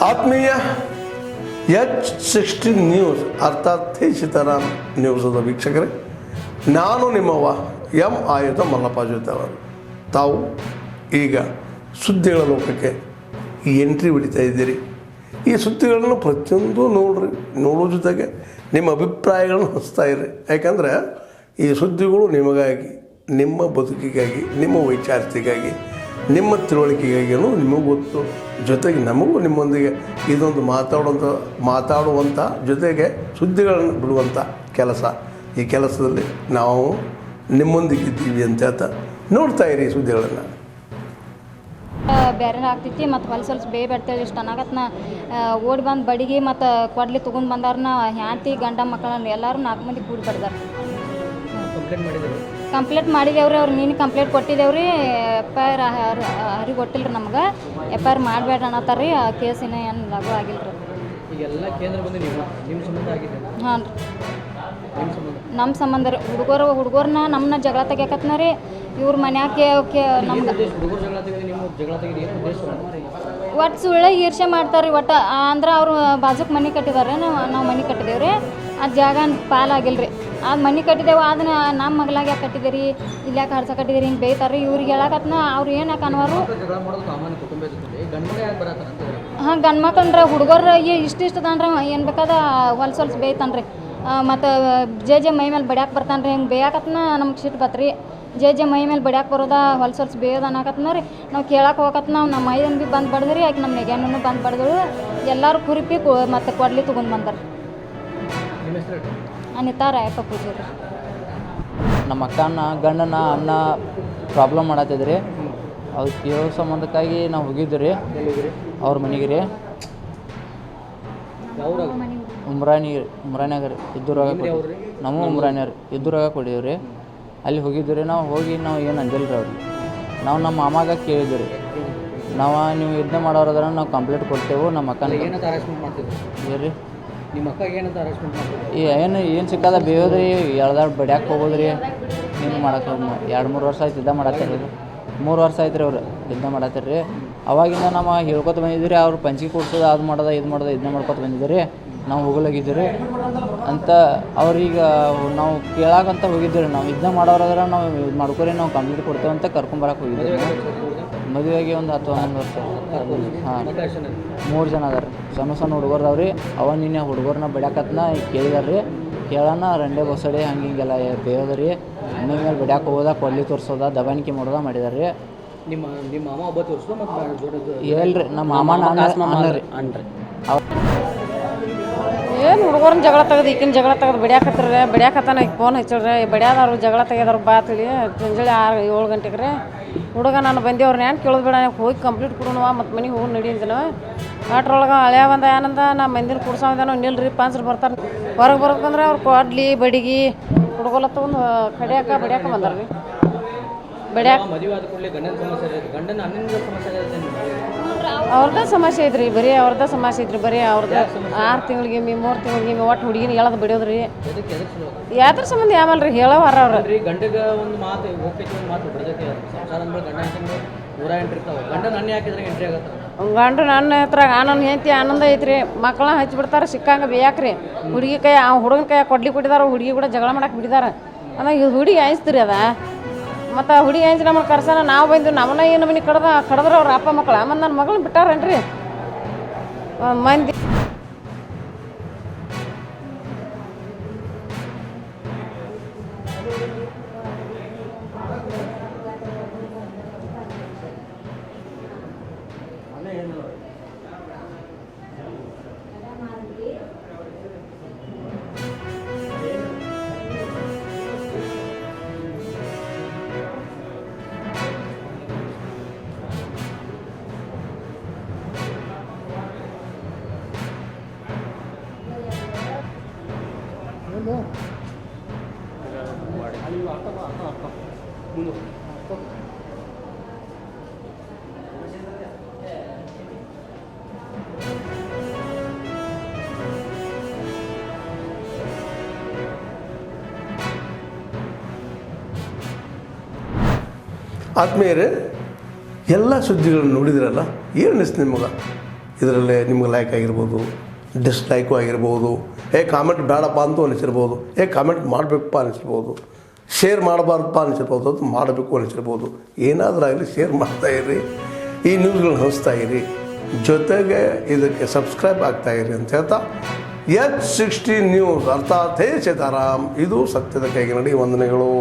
ಆತ್ಮೀಯ H16 news ಅರ್ಥಾತ್ ಸೀತಾರಾಮ್ ನ್ಯೂಸದ ವೀಕ್ಷಕರೇ, ನಾನು ನಿಮ್ಮವ ಎಂ ಆಯುಧ ಮಲ್ಲಪ್ಪ ಜೊತೆಯವರು. ತಾವು ಈಗ ಸುದ್ದಿಗಳ ಲೋಕಕ್ಕೆ ಎಂಟ್ರಿ ಹೊಡಿತಾ ಇದ್ದೀರಿ. ಈ ಸುದ್ದಿಗಳನ್ನು ಪ್ರತಿಯೊಂದು ನೋಡೋ ಜೊತೆಗೆ ನಿಮ್ಮ ಅಭಿಪ್ರಾಯಗಳನ್ನು ಹಂಚ್ತಾ ಇರಿ. ಯಾಕಂದರೆ ಈ ಸುದ್ದಿಗಳು ನಿಮಗಾಗಿ, ನಿಮ್ಮ ಬದುಕಿಗಾಗಿ, ನಿಮ್ಮ ವೈಚಾರಿಕೆಗಾಗಿ, ನಿಮ್ಮ ತಿಳುವಳಿಕೆಗಾಗಿಯೂ ನಿಮಗೂ ಗೊತ್ತು. ಜೊತೆಗೆ ನಮಗೂ ನಿಮ್ಮೊಂದಿಗೆ ಇದೊಂದು ಮಾತಾಡುವಂಥ ಜೊತೆಗೆ ಸುದ್ದಿಗಳನ್ನು ಬಿಡುವಂಥ ಕೆಲಸ. ಈ ಕೆಲಸದಲ್ಲಿ ನಾವು ನಿಮ್ಮೊಂದಿಗಿದ್ದೀವಿ ಅಂತ ಹೇಳ್ತಾ ನೋಡ್ತಾ ಇರಿ ಸುದ್ದಿಗಳನ್ನು. ಬೇರೆ ಆಗ್ತೈತಿ ಮತ್ತು ಹೊಲ ಸ್ವಲ್ಪ ಬೇಯ್ಬಿಡ್ತೇವೆ. ಇಷ್ಟು ಅನ್ನಾಗತ್ನ ಓಡಿ ಬಂದು ಬಡಿಗೆ ಮತ್ತು ಕೊಡ್ಲಿ ತೊಗೊಂಡು ಬಂದಾರನ್ನ ಹ್ಯಾಂತಿ ಗಂಡ ಮಕ್ಕಳನ್ನ ಎಲ್ಲರೂ 4 ಮಂದಿ ಕೂಡಿ ಬಡ್ದಾರೆ. ಕಂಪ್ಲೇಂಟ್ ಮಾಡಿದೇವ್ರಿ. ಅವ್ರು ನೀನು ಕಂಪ್ಲೇಂಟ್ ಕೊಟ್ಟಿದ್ದೇವ್ರಿ. FIR ಅವ್ರಿಗೆ ಕೊಟ್ಟಿಲ್ಲ ರೀ. ನಮ್ಗೆ FIR ಮಾಡಬೇಡ ಅನ್ನತ್ತಾರ ರೀ. ಆ ಕೇಸಿನ ಏನು ಲಘು ಆಗಿಲ್ಲ ರೀ. ಹಾಂ ರೀ, ನಮ್ಮ ಸಂಬಂಧ ರೀ. ಹುಡುಗರನ್ನ ನಮ್ಮನ್ನ ಜಗಳ ತೆಗಿಯಕತ್ನ ರೀ. ಇವ್ರ ಮನ್ಯಾಕೆ ನಮ್ಗೆ ಒಟ್ಟು ಸುಳ್ಳ ಈರ್ಷೆ ಮಾಡ್ತಾರೆ ರೀ. ಒಟ್ಟು ಅಂದ್ರೆ ಅವ್ರು ಬಾಜುಕ್ ಮನೆ ಕಟ್ಟಿದಾರೆ, ನಾವು ಮನೆ ಕಟ್ಟಿದೇವೆ ರೀ. ಆ ಜಾಗ ಪಾಲಾಗಿಲ್ಲ ರೀ. ಅದು ಮನೆ ಕಟ್ಟಿದ್ದೇವೆ, ಅದನ್ನ ನಮ್ಮ ಮಗಳಾಗ ಯಾಕೆ ಕಟ್ಟಿದ್ದೀರಿ, ಇಲ್ಲಿ ಯಾಕೆ ಹಡ್ಸ ಕಟ್ಟಿದ್ದೀರಿ ಹಿಂಗೆ ಬೇಯ್ತಾರೆ ರೀ. ಇವ್ರಿಗೆ ಹೇಳಕತ್ನ ಅವ್ರು ಏನು ಯಾಕೆ ಅನ್ನೋರು. ಹಾಂ, ಗಂಡು ಮಕ್ಕಳ್ರೆ ಹುಡುಗರು ಇಷ್ಟದಾನ್ರಿ. ಏನು ಬೇಕಾದ ಹೊಲ್ಸೊಲ್ಸ್ ಬೇಯ್ತಾನೆ ರೀ. ಮತ್ತು ಜೆ ಮೈ ಮೇಲೆ ಬಡ್ಯಾಕೆ ಬರ್ತಾನೆ ರೀ. ಹಿಂಗೆ ಬೇಯಾಕತ್ನ ನಮ್ಗೆ ಸಿಟ್ಟು ಬತ್ತು ರೀ. ಜೆ ಮೈ ಮೇಲೆ ಬಡ್ಯಾಕೆ ಬರೋದ, ಹೊಲ್ಸೊಲ್ಸ್ ಬೇಯೋದು ಅನ್ನಕತ್ನ ರೀ. ನಾವು ಕೇಳಕ್ಕೆ ಹೋಗಕತ್ನ ನಾವು ನಮ್ಮ ಮೈದನ್ ಭೀ ಬಂದು ಬಡ್ದ್ರಿ. ಆಕೆ ನಮ್ಮ ನೆಗೆನೂ ಬಂದು ಬಡ್ದಳು. ಎಲ್ಲರೂ ಕುರಿಪಿ ಮತ್ತು ಕೊಡ್ಲಿ ತೊಗೊಂಡು ಬಂದಾರೆ. ಅನಿತಾ ರಾಯಪ್ಪ ಪೂಜಾರಿ. ನಮ್ಮ ಅಕ್ಕನ ಗಂಡನ ಅನ್ನ ಪ್ರಾಬ್ಲಮ್ ಮಾಡತ್ತಿದ್ರಿ. ಅವ್ರು ಕೇಳೋ ಸಂಬಂಧಕ್ಕಾಗಿ ನಾವು ಹೋಗಿದ್ವಿ ರೀ ಅವ್ರ ಮನೆಗೆ ರೀ. ಉಮ್ರಾನ್ಯಾಗ ರೀ. ಇದ್ದೂರಾಗ ನಾವು ಉಮ್ರಾನ್ಯಾರ ಇದ್ದೂರಾಗ ಕೊಡೀವಿ ರೀ. ಅಲ್ಲಿ ಹೋಗಿದ್ವಿ ರೀ. ನಾವು ಹೋಗಿ ನಾವು ಏನು ಅಂದಿಲ್ಲ ರೀ ಅವ್ರಿಗೆ. ನಾವು ನಮ್ಮ ಮಾಮಾಗ ಕೇಳಿದ್ವಿ ರೀ. ನೀವು ಇದನ್ನ ಮಾಡೋರದ್ರ ನಾವು ಕಂಪ್ಲೇಂಟ್ ಕೊಡ್ತೇವೆ. ನಮ್ಮ ಅಕ್ಕನ ರೀ ನಿಮ್ಮ ಅಕ್ಕಗೆ ಏನಂತ ಅರೆಸ್ಟ್ಮೆಂಟ್ ಮಾಡ್ತೀವಿ. ಏನು ಸಿಕ್ಕದ ಬೇಯೋದ್ರಿ, ಎಳ್ದಾಡ್ ಬಡ್ಯಾಕೆ ಹೋಗೋದ್ರಿ. ಹಿಂಗೆ ಮಾಡಕ್ಕೆ 2-3 ವರ್ಷ ಆಯ್ತು ಇದ್ದ ಮಾಡತ್ತೀರಿ. 3 ವರ್ಷ ಆಯ್ತು ರೀ ಅವ್ರು ಇದ್ದ ಮಾಡತ್ತೀರಿ ರೀ. ಅವಾಗಿಂದ ನಾವು ಹೇಳ್ಕೊತ ಬಂದಿದ್ವಿ ರೀ. ಅವ್ರು ಪಂಚಿಗೆ ಕೊಡ್ಸೋದು ಅದು ಮಾಡೋದು ಇದನ್ನ ಮಾಡ್ಕೊತ ಬಂದಿದ್ವಿ ರೀ. ನಾವು ಹೋಗಲಾಗಿದ್ವಿ ರೀ ಅಂತ ಅವ್ರೀಗ ನಾವು ಕೇಳಾಕಂತ ಹೋಗಿದ್ವಿ ರೀ. ನಾವು ಇದನ್ನ ಮಾಡೋರಾದ್ರೆ ನಾವು ಇದು ಮಾಡ್ಕೊರಿ, ನಾವು ಕಂಪ್ಲೀಟ್ ಕೊಡ್ತೇವೆ ಅಂತ ಕರ್ಕೊಂಬರಕ್ಕೆ ಹೋಗಿದ್ವಿ ರೀ. ಮದುವೆಗೆ ಒಂದು 10-11 ವರ್ಷ. ಹಾಂ, 3 ಜನ ಅದಾರ. ಸಣ್ಣ ಹುಡುಗರ್ದಾವ ರೀ. ನಿನ್ನೆ ಹುಡುಗರನ್ನ ಬಡ್ಯಾಕತ್ನ ಕೇಳಿದಾರೆ ರೀ. ಕೇಳೋಣ ರಂಡೆ ಬಸಡೆ ಹಿಂಗೆಲ್ಲ ಬೇಯೋದ ರೀ. ಮನೆ ಮೇಲೆ ಬಡ್ಯಾಕೆ ಹೋಗೋದ, ಕೊಡ್ಲಿ ತೋರಿಸೋದ, ದಬಾಣಿಕೆ ಮಾಡೋದ ಮಾಡಿದಾರೆ ರೀ. ನಿಮ್ಮ ಮಾಮ ಒಬ್ಬ ತೋರಿಸೋದು ಮತ್ತು ಹೇಳ್ರಿ ನಮ್ಮ ಮಾಮ ಅಣ್ಣ ರೀ. ಏನು ಹುಡುಗರನ್ನ ಜಗಳ ತೆಗೆದು ಈಗಿನ ಜಗಳ ತೆಗೆದು ಬಡಿಯಾಕತ್ತಾರೆ. ಬಡಿಯಾಕತ್ತಾನ ಈಗ ಫೋನ್ ಹಚ್ಚಿಡ್ರಿ. ಬಡಿಯಾದವ್ರು ಜಗಳ ತೆಗೆದವ್ರು ಬಾ ತಿಳಿ ಮುಂಜಾನೆ 6-7 ಗಂಟೆಗೆ ರೀ. ಹುಡುಗ ನಾನು ಬಂದೇವ್ರು ಏನು ಕೇಳೋದು ಬೇಡ, ಹೋಗಿ ಕಂಪ್ಲೀಟ್ ಕೊಡೋಣವ ಮತ್ತು ಮನೆಗೆ ಹೋಗಿ ನಡಿ ಅಂದಿನವ. ಅಟ್ರೊಳಗೆ ಹಳೆಯ ಬಂದ ಏನಂದ ನಾ ಮಂದಿನ ಕುಡ್ಸೋದೇನೋ ನಿಲ್ರಿ ಪಾನ್ಸ್ರು ಬರ್ತಾರೆ. ಹೊರಗೆ ಬರ್ಬೇಕಂದ್ರೆ ಅವ್ರು ಕೊಡ್ಲಿ ಬಡಿಗೆ ಹುಡುಗಲ್ಲ ತೊಗೊಂಡು ಬಡಿಯಾಕ ಬಂದಾರ ರೀ. ಮದುವೆ ಆದ ಕೂಡಲೇ ಗಂಡನ ಸಮಸ್ಯೆ ಇದೆ. ಗಂಡನ ಅಣ್ಣನ ಸಮಸ್ಯೆ ಇದೆ. ಅವ್ರದ್ದ ಸಮಸ್ಯೆ ಐತ್ರಿ. ಬರೀ ಅವ್ರದ್ದ ಸಮಸ್ಯೆ ಐತ್ರಿ. ಬರೀ ಅವ್ರದ್ದು 6 ತಿಂಗಳಿಗೆ 3 ತಿಂಗಳಿಗೆ ಒಟ್ಟು ಹುಡುಗಿನ ಎಳದು ಬಿಡೋದು ರೀ. ಯಾವ್ದ್ರ ಸಂಬಂಧ ಯಾವಲ್ರಿ ಹೇಳೋವಾರ ಅವ್ರು. ಗಂಡಗೆ ಒಂದು ಮಾತು ಹೋಗ್ತೈತಿ, ಒಂದು ಮಾತು ಬಿಡೋದಕ್ಕೆ ಸಂಸಾರ ಅಂದ್ಮೇಲೆ ಗಂಡ ಹೆಂಡ್ತಿ 108 ಇರ್ತಾವೆ. ಗಂಡನ ಅಣ್ಣ ಹಾಕಿದ್ರೆ ಎಂಟ್ರಿ ಆಗತ್ತೆ. ಗಂಡು ನನ್ನ ಹತ್ರ ಆನಂದ ಹೆಂಡತಿ ಆನಂದ ಐತ್ರಿ. ಮಕ್ಕಳನ್ನ ಹಚ್ಚಿಬಿಡ್ತಾರೆ ಸಿಕ್ಕಂಗೆ ಬೇಯಾಕ್ರಿ. ಹುಡುಗಿ ಕೈ ಹುಡುಗನ ಕೈ ಕೊಡ್ಲಿ ಕೊಟ್ಟಿದಾರೆ. ಹುಡುಗಿ ಕೂಡ ಜಗಳ ಮಾಡಕ್ಕೆ ಬಿಟ್ಟಿದಾರೆ. ಅಂದ್ರೆ ಇದು ಹುಡುಗಿ ಆಯಿಸ್ತೀರಿ ಅದ. ಮತ್ತು ಹುಡುಗಿ ಆಯ್ತು ನಮ್ಮನ್ನು ಕರ್ಸೋಣ ನಾವು ಬಂದು ನಮ್ಮನ್ನ ಏನು ಮನೆ ಕಡದ್ರೆ ಅವ್ರ ಅಪ್ಪ ಮಕ್ಕಳು ಆಮೇಲೆ ನನ್ನ ಮಗಳನ್ನ ಬಿಟ್ಟಾರೇನ್ರಿ ಮಂದಿ. ಆದ್ಮೇಲೆ ಎಲ್ಲ ಸುದ್ದಿಗಳನ್ನು ನೋಡಿದ್ರಲ್ಲ, ಏನು ಅನಿಸ್ತು ನಿಮಗೆ? ಇದರಲ್ಲೇ ನಿಮ್ಗೆ ಲೈಕ್ ಆಗಿರ್ಬೋದು, ಡಿಸ್ಲೈಕು ಆಗಿರ್ಬೋದು, ಕಾಮೆಂಟ್ ಬೇಡಪ್ಪ ಅಂತೂ ಅನಿಸಿರ್ಬೋದು, ಕಾಮೆಂಟ್ ಮಾಡಬೇಕಪ್ಪ ಅನಿಸಿರ್ಬೋದು, ಶೇರ್ ಮಾಡಬಾರ್ದಪ್ಪ ಅನಿಸಿರ್ಬೋದು, ಅದು ಮಾಡಬೇಕು ಅನಿಸಿರ್ಬೋದು. ಏನಾದರೂ ಆಗಲಿ ಶೇರ್ ಮಾಡ್ತಾಯಿರಿ, ಈ ನ್ಯೂಸ್ಗಳನ್ನ ಹಂಚ್ತಾಯಿರಿ, ಜೊತೆಗೆ ಇದಕ್ಕೆ ಸಬ್ಸ್ಕ್ರೈಬ್ ಆಗ್ತಾಯಿರಿ ಅಂತ ಹೇಳ್ತಾ H16 ನ್ಯೂಸ್ ಅರ್ಥಾತ್ ಹೇ ಸೀತಾರಾಮ್, ಇದು ಸತ್ಯದ ಕೈಗೆ ನಡಿ. ವಂದನೆಗಳು.